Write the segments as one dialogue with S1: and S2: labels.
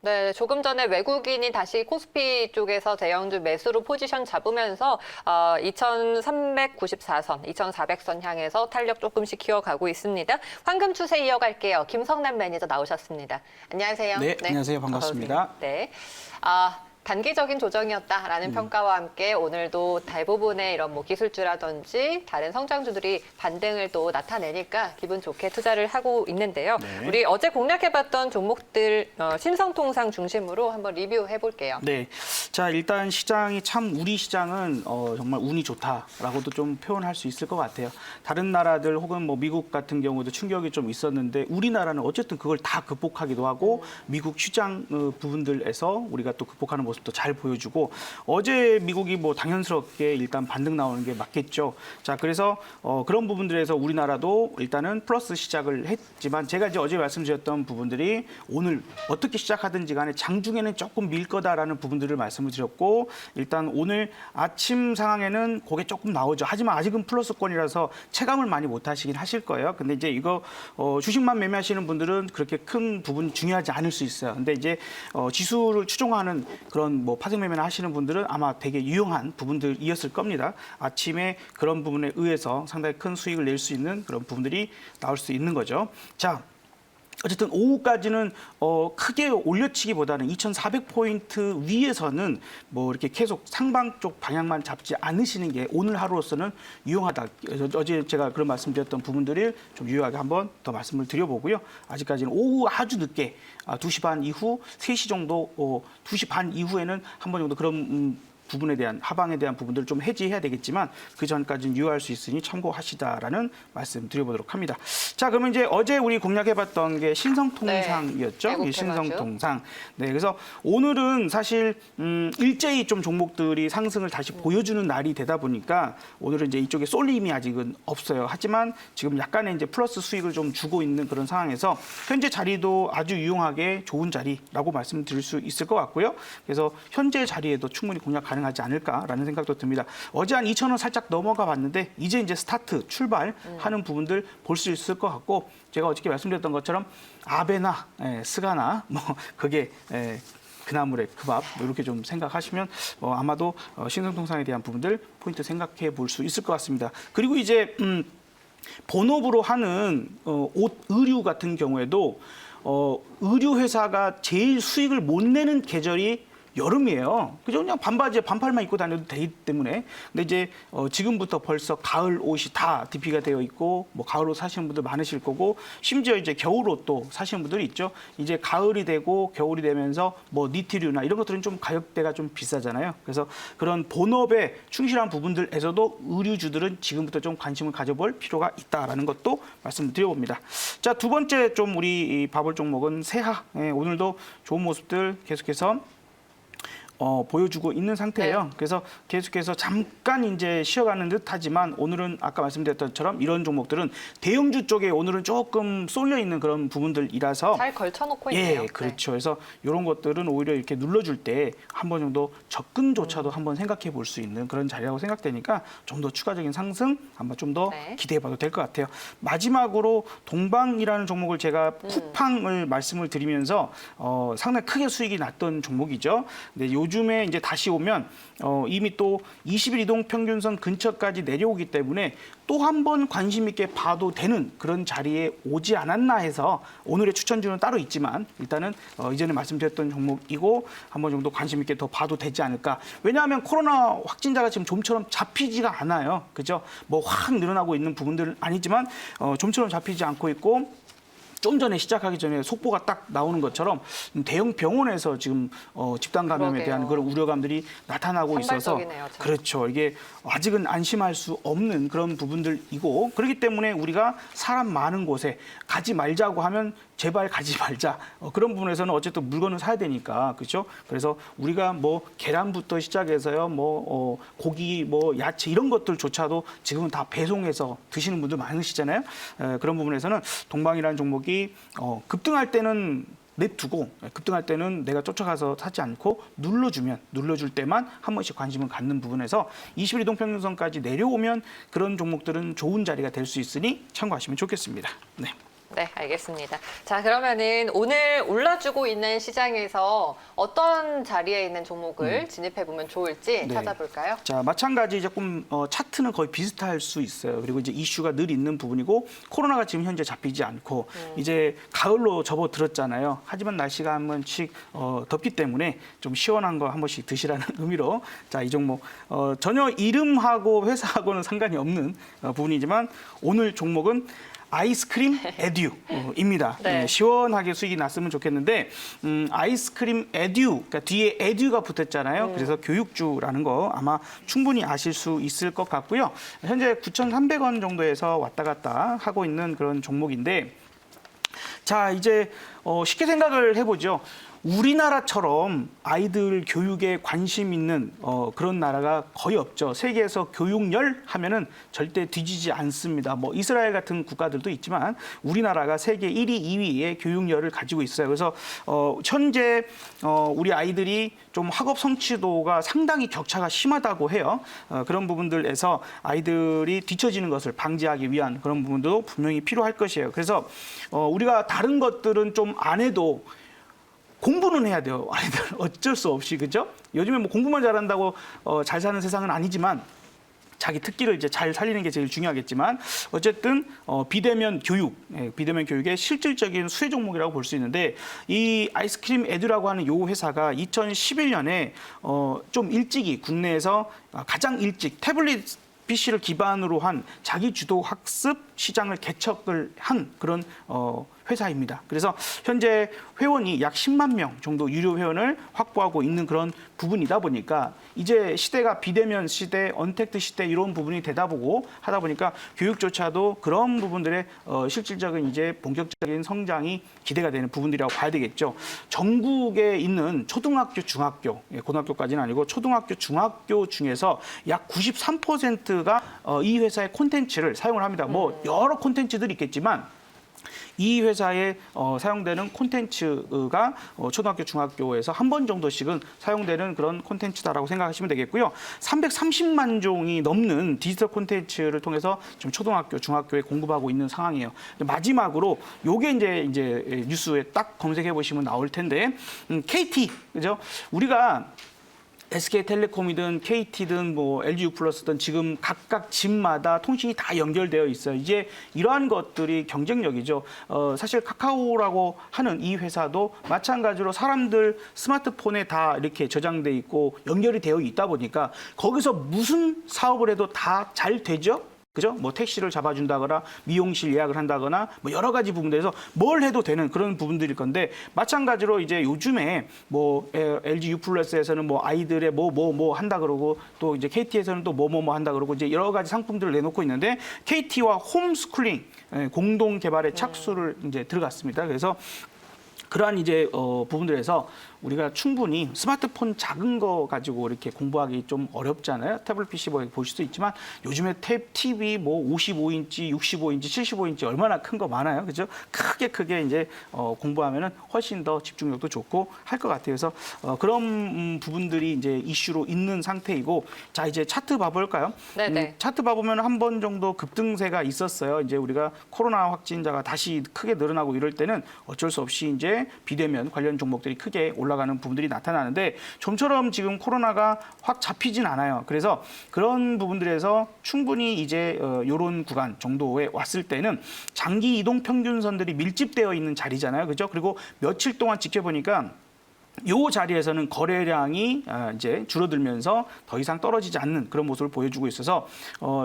S1: 네, 조금 전에 외국인이 다시 코스피 쪽에서 대형주 매수로 포지션 잡으면서 2394선, 2400선 향해서 탄력 조금씩 키워가고 있습니다. 황금 추세 이어갈게요. 김성남 매니저 나오셨습니다. 안녕하세요.
S2: 네, 안녕하세요. 반갑습니다.
S1: 네. 단기적인 조정이었다라는 평가와 함께 오늘도 대부분의 이런 뭐 기술주라든지 다른 성장주들이 반등을 또 나타내니까 기분 좋게 투자를 하고 있는데요.
S2: 네.
S1: 우리 어제 공략해봤던 종목들 신성통상 중심으로 한번 리뷰해 볼게요.
S2: 네, 자 일단 시장이 참 우리 시장은 정말 운이 좋다라고도 좀 표현할 수 있을 것 같아요. 다른 나라들 혹은 뭐 미국 같은 경우도 충격이 좀 있었는데 우리나라는 어쨌든 그걸 다 극복하기도 하고 미국 시장 부분들에서 우리가 또 극복하는 모습도 잘 보여주고 어제 미국이 뭐 당연스럽게 일단 반등 나오는 게 맞겠죠. 자 그래서 그런 부분들에서 우리나라도 일단은 플러스 시작을 했지만 제가 이제 어제 말씀드렸던 부분들이 오늘 어떻게 시작하든지 간에 장중에는 조금 밀 거다라는 부분들을 말씀을 드렸고 일단 오늘 아침 상황에는 그게 조금 나오죠. 하지만 아직은 플러스권이라서 체감을 많이 못 하시긴 하실 거예요. 근데 이제 이거 주식만 매매하시는 분들은 그렇게 큰 부분이 중요하지 않을 수 있어요. 근데 이제 지수를 추종하는 그런 뭐 파생 매매나 하시는 분들은 아마 되게 유용한 부분들이었을 겁니다. 아침에 그런 부분에 의해서 상당히 큰 수익을 낼 수 있는 그런 부분들이 나올 수 있는 거죠. 자. 어쨌든 오후까지는 크게 올려치기보다는 2,400포인트 위에서는 뭐 이렇게 계속 상방 쪽 방향만 잡지 않으시는 게 오늘 하루로서는 유용하다. 어제 제가 그런 말씀드렸던 부분들을 좀 유용하게 한번 더 말씀을 드려보고요. 아직까지는 오후 아주 늦게 2시 반 이후 3시 정도 2시 반 이후에는 한 번 정도 그런 부분에 대한 하방에 대한 부분들을 좀 해지해야 되겠지만 그 전까지는 유효할 수 있으니 참고하시다라는 말씀 드려보도록 합니다. 자, 그러면 이제 어제 우리 공략해봤던 게 신성통상이었죠.
S1: 네,
S2: 이 신성통상. 네, 그래서 오늘은 사실 일제히 좀 종목들이 상승을 다시 보여주는 날이 되다 보니까 오늘은 이제 이쪽에 쏠림이 아직은 없어요. 하지만 지금 약간의 이제 플러스 수익을 좀 주고 있는 그런 상황에서 현재 자리도 아주 유용하게 좋은 자리라고 말씀드릴 수 있을 것 같고요. 그래서 현재 자리에도 충분히 공략 가능하지 않을까라는 생각도 듭니다. 어제 한 2,000원 살짝 넘어가 봤는데 이제 스타트 출발하는 부분들 볼 수 있을 것 같고 제가 어저께 말씀드렸던 것처럼 아베나 스가나 뭐 그게 그나물의 그 밥 이렇게 좀 생각하시면 아마도 신성통상에 대한 부분들 포인트 생각해 볼 수 있을 것 같습니다. 그리고 이제 본업으로 하는 옷 의류 같은 경우에도 의류 회사가 제일 수익을 못 내는 계절이 여름이에요. 그죠? 그냥 반바지에 반팔만 입고 다녀도 되기 때문에. 근데 이제 지금부터 벌써 가을 옷이 다 DP가 되어 있고 뭐 가을 옷 사시는 분들 많으실 거고 심지어 이제 겨울 옷도 사시는 분들이 있죠. 이제 가을이 되고 겨울이 되면서 뭐 니트류나 이런 것들은 좀 가격대가 좀 비싸잖아요. 그래서 그런 본업에 충실한 부분들에서도 의류주들은 지금부터 좀 관심을 가져볼 필요가 있다라는 것도 말씀드려봅니다. 자, 두 번째 좀 우리 봐볼 종목은 세하. 오늘도 좋은 모습들 계속해서 보여주고 있는 상태예요.
S1: 네.
S2: 그래서 계속해서 잠깐 이제 쉬어가는 듯하지만 오늘은 아까 말씀드렸던 것처럼 이런 종목들은 대형주 쪽에 오늘은 조금 쏠려 있는 그런 부분들이라서
S1: 잘 걸쳐놓고 있네요.
S2: 예, 그렇죠. 그래서 이런 것들은 오히려 이렇게 눌러줄 때 한 번 정도 접근조차도 한번 생각해 볼 수 있는 그런 자리라고 생각되니까 좀 더 추가적인 상승 한번 좀 더
S1: 네.
S2: 기대해봐도 될 것 같아요. 마지막으로 동방이라는 종목을 제가 쿠팡을 말씀을 드리면서 상당히 크게 수익이 났던 종목이죠. 근데 요즘에 이제 다시 오면 이미 또 20일 이동 평균선 근처까지 내려오기 때문에 또 한 번 관심 있게 봐도 되는 그런 자리에 오지 않았나 해서 오늘의 추천주는 따로 있지만 일단은 이전에 말씀드렸던 종목이고 한 번 정도 관심 있게 더 봐도 되지 않을까. 왜냐하면 코로나 확진자가 지금 좀처럼 잡히지가 않아요. 그죠? 뭐 확 늘어나고 있는 부분들은 아니지만 좀처럼 잡히지 않고 있고 좀 전에 시작하기 전에 속보가 딱 나오는 것처럼 대형 병원에서 지금 집단 감염에 대한 그런 우려감들이 나타나고 있어서
S1: 산발적이네요, 참.
S2: 그렇죠. 이게 아직은 안심할 수 없는 그런 부분들이고 그렇기 때문에 우리가 사람 많은 곳에 가지 말자고 하면 제발 가지 말자. 그런 부분에서는 어쨌든 물건을 사야 되니까 그렇죠. 그래서 우리가 뭐 계란부터 시작해서요, 뭐 고기, 뭐 야채 이런 것들조차도 지금은 다 배송해서 드시는 분들 많으시잖아요. 그런 부분에서는 동방이라는 종목이 급등할 때는 냅두고 급등할 때는 내가 쫓아가서 사지 않고 눌러줄 때만 한 번씩 관심을 갖는 부분에서 20일 이동평균선까지 내려오면 그런 종목들은 좋은 자리가 될 수 있으니 참고하시면 좋겠습니다. 네.
S1: 네, 알겠습니다. 자, 그러면은 오늘 올라주고 있는 시장에서 어떤 자리에 있는 종목을 진입해보면 좋을지
S2: 네.
S1: 찾아볼까요?
S2: 자, 마찬가지 조금 차트는 거의 비슷할 수 있어요. 그리고 이제 이슈가 늘 있는 부분이고 코로나가 지금 현재 잡히지 않고 이제 가을로 접어들었잖아요. 하지만 날씨가 한 번씩 덥기 때문에 좀 시원한 거 한 번씩 드시라는 의미로 자, 이 종목 전혀 이름하고 회사하고는 상관이 없는 부분이지만 오늘 종목은 아이스크림 에듀입니다.
S1: 네.
S2: 시원하게 수익이 났으면 좋겠는데 아이스크림 에듀, 그러니까 뒤에 에듀가 붙었잖아요. 그래서 교육주라는 거 아마 충분히 아실 수 있을 것 같고요. 현재 9,300원 정도에서 왔다 갔다 하고 있는 그런 종목인데 자, 이제 쉽게 생각을 해보죠. 우리나라처럼 아이들 교육에 관심 있는 그런 나라가 거의 없죠. 세계에서 교육열 하면은 절대 뒤지지 않습니다. 뭐 이스라엘 같은 국가들도 있지만 우리나라가 세계 1위, 2위의 교육열을 가지고 있어요. 그래서 현재 우리 아이들이 좀 학업 성취도가 상당히 격차가 심하다고 해요. 그런 부분들에서 아이들이 뒤처지는 것을 방지하기 위한 그런 부분도 분명히 필요할 것이에요. 그래서 우리가 다른 것들은 좀 안 해도 공부는 해야 돼요. 아이들 어쩔 수 없이, 그죠? 요즘에 뭐 공부만 잘한다고 잘 사는 세상은 아니지만 자기 특기를 이제 잘 살리는 게 제일 중요하겠지만 어쨌든 비대면 교육, 비대면 교육의 실질적인 수혜 종목이라고 볼 수 있는데 이 아이스크림 에듀라고 하는 요 회사가 2011년에 좀 일찍이 국내에서 가장 일찍 태블릿 PC를 기반으로 한 자기 주도 학습 시장을 개척을 한 그런 회사입니다. 그래서 현재 회원이 약 10만 명 정도 유료 회원을 확보하고 있는 그런 부분이다 보니까 이제 시대가 비대면 시대, 언택트 시대 이런 부분이 되다 보고 하다 보니까 교육조차도 그런 부분들의 실질적인 이제 본격적인 성장이 기대가 되는 부분들이라고 봐야 되겠죠. 전국에 있는 초등학교, 중학교, 고등학교까지는 아니고 초등학교, 중학교 중에서 약 93%가 이 회사의 콘텐츠를 사용을 합니다. 뭐 여러 콘텐츠들이 있겠지만 이 회사에 사용되는 콘텐츠가 초등학교, 중학교에서 한 번 정도씩은 사용되는 그런 콘텐츠다라고 생각하시면 되겠고요. 330만 종이 넘는 디지털 콘텐츠를 통해서 지금 초등학교, 중학교에 공급하고 있는 상황이에요. 마지막으로 요게 이제 뉴스에 딱 검색해 보시면 나올 텐데 KT, 그죠? 우리가 SK텔레콤이든 KT든 뭐 LG유플러스든 지금 각각 집마다 통신이 다 연결되어 있어요. 이제 이러한 것들이 경쟁력이죠. 사실 카카오라고 하는 이 회사도 마찬가지로 사람들 스마트폰에 다 이렇게 저장돼 있고 연결이 되어 있다 보니까 거기서 무슨 사업을 해도 다 잘 되죠. 그죠? 뭐 택시를 잡아준다거나 미용실 예약을 한다거나 뭐 여러 가지 부분들에서 뭘 해도 되는 그런 부분들일 건데 마찬가지로 이제 요즘에 뭐 LG 유플러스에서는 뭐 아이들의 뭐 한다 그러고 또 이제 KT에서는 또 뭐 한다 그러고 이제 여러 가지 상품들을 내놓고 있는데 KT와 홈스쿨링 공동 개발에 착수를 이제 들어갔습니다. 그래서 그러한 이제 부분들에서 우리가 충분히 스마트폰 작은 거 가지고 이렇게 공부하기 좀 어렵잖아요. 태블릿 PC 보실 수 있지만 요즘에 TV 뭐 55인치, 65인치, 75인치 얼마나 큰 거 많아요. 그죠? 크게 이제 공부하면은 훨씬 더 집중력도 좋고 할 것 같아요. 그래서 그런 부분들이 이제 이슈로 있는 상태이고 자, 이제 차트 봐볼까요?
S1: 네네.
S2: 차트 봐보면 한 번 정도 급등세가 있었어요. 이제 우리가 코로나 확진자가 다시 크게 늘어나고 이럴 때는 어쩔 수 없이 이제 비대면 관련 종목들이 크게 올라가는 부분들이 나타나는데 좀처럼 지금 코로나가 확 잡히진 않아요. 그래서 그런 부분들에서 충분히 이제 이런 구간 정도에 왔을 때는 장기 이동 평균선들이 밀집되어 있는 자리잖아요. 그죠? 그리고 며칠 동안 지켜보니까 요 자리에서는 거래량이 이제 줄어들면서 더 이상 떨어지지 않는 그런 모습을 보여주고 있어서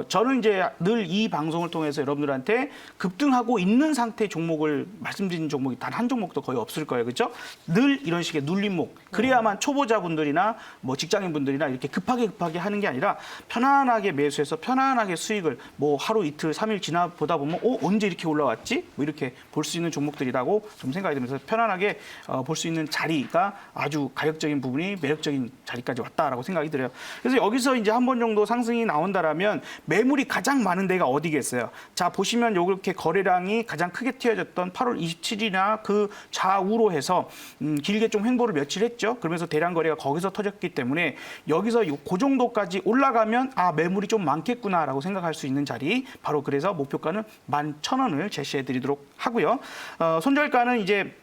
S2: 저는 이제 늘 이 방송을 통해서 여러분들한테 급등하고 있는 상태의 종목을 말씀드린 종목이 단 한 종목도 거의 없을 거예요, 그렇죠? 늘 이런 식의 눌림목 그래야만 초보자분들이나 뭐 직장인분들이나 이렇게 급하게 하는 게 아니라 편안하게 매수해서 편안하게 수익을 뭐 하루 이틀 3일 지나 보다 보면 언제 이렇게 올라왔지? 뭐 이렇게 볼 수 있는 종목들이라고 좀 생각이 들면서 편안하게 볼 수 있는 자리가 아주 가격적인 부분이 매력적인 자리까지 왔다라고 생각이 들어요. 그래서 여기서 이제 한 번 정도 상승이 나온다라면 매물이 가장 많은 데가 어디겠어요? 자, 보시면 이렇게 거래량이 가장 크게 튀어졌던 8월 27일이나 그 좌우로 해서 길게 좀 횡보를 며칠 했죠. 그러면서 대량 거래가 거기서 터졌기 때문에 여기서 그 정도까지 올라가면 아, 매물이 좀 많겠구나라고 생각할 수 있는 자리, 바로 그래서 목표가는 11,000원을 제시해 드리도록 하고요. 손절가는 이제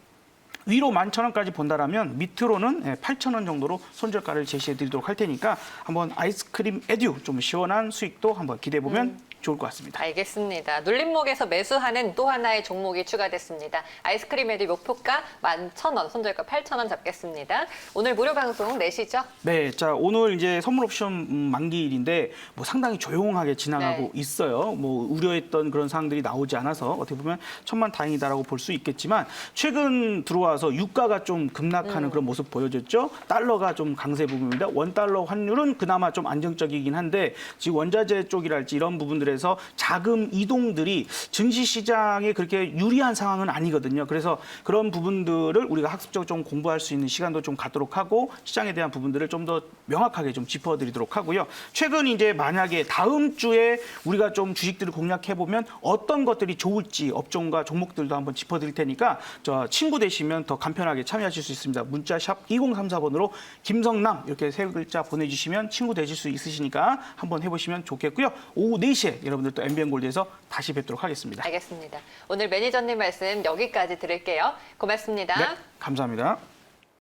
S2: 위로 11,000원까지 본다라면 밑으로는 8,000원 정도로 손절가를 제시해 드리도록 할 테니까 한번 아이스크림 에듀 좀 시원한 수익도 한번 기대해 보면 좋을 것 같습니다.
S1: 알겠습니다. 눌림목에서 매수하는 또 하나의 종목이 추가됐습니다. 아이스크림 에듀 목표가 11,000원, 손절가 8,000원 잡겠습니다. 오늘 무료 방송 내시죠?
S2: 네, 자 오늘 이제 선물 옵션 만기일인데 뭐 상당히 조용하게 지나가고
S1: 네.
S2: 있어요. 뭐 우려했던 그런 사항들이 나오지 않아서 어떻게 보면 천만다행이다라고 볼 수 있겠지만 최근 들어와서 유가가 좀 급락하는 그런 모습 보여줬죠. 달러가 좀 강세 부분입니다. 원달러 환율은 그나마 좀 안정적이긴 한데 지금 원자재 쪽이랄지 이런 부분들에서 자금 이동들이 증시 시장에 그렇게 유리한 상황은 아니거든요. 그래서 그런 부분들을 우리가 학습적으로 좀 공부할 수 있는 시간도 좀 갖도록 하고 시장에 대한 부분들을 좀 더 명확하게 좀 짚어드리도록 하고요. 최근 이제 만약에 다음 주에 우리가 좀 주식들을 공략해 보면 어떤 것들이 좋을지 업종과 종목들도 한번 짚어드릴 테니까 저 친구 되시면 더 간편하게 참여하실 수 있습니다. 문자 샵 2034번으로 김성남 이렇게 세 글자 보내주시면 친구 되실 수 있으시니까 한번 해보시면 좋겠고요. 오후 4시에 여러분들 또 MBN골드에서 다시 뵙도록 하겠습니다.
S1: 알겠습니다. 오늘 매니저님 말씀 여기까지 들을게요. 고맙습니다.
S2: 네, 감사합니다.